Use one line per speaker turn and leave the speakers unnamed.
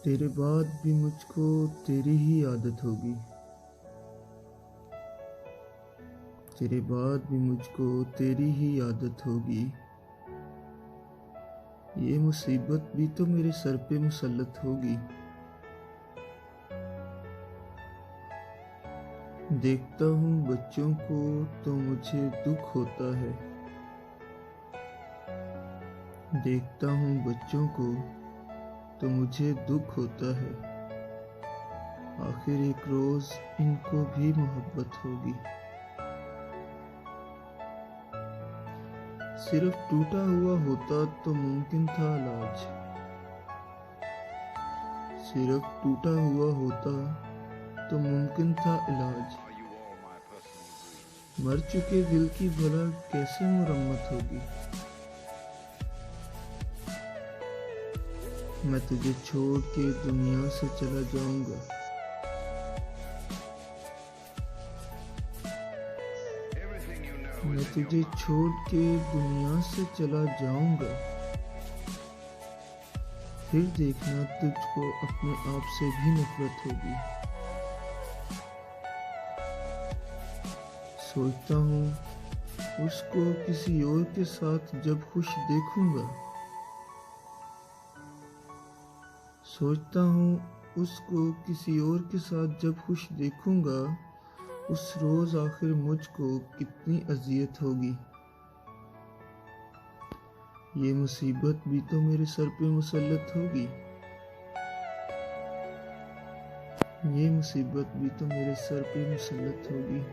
तेरे बाद भी मुझको तेरी ही आदत होगी। तेरे बाद भी मुझको तेरी ही आदत होगी। ये मुसीबत भी तो मेरे सर पे मुसल्लत होगी। देखता हूँ बच्चों को तो मुझे दुख होता है। देखता हूँ बच्चों को तो मुझे दुख होता है। आखिर एक रोज इनको भी मोहब्बत होगी। सिर्फ टूटा हुआ होता तो मुमकिन था इलाज। सिर्फ टूटा हुआ होता तो मुमकिन था इलाज। मर चुके दिल की भला कैसे मरम्मत होगी। मैं तुझे छोड़ के दुनिया से चला जाऊंगा। मैं तुझे छोड़ के दुनिया से चला जाऊंगा। फिर देखना तुझको अपने आप से भी नफरत होगी। सोचता हूँ उसको किसी और के साथ जब खुश देखूंगा। सोचता हूँ उसको किसी और के साथ जब खुश देखूंगा। उस रोज आखिर मुझको कितनी अजियत होगी। ये मुसीबत भी तो मेरे सर पे मुसल्लत होगी। ये मुसीबत भी तो मेरे सर पे मुसल्लत होगी।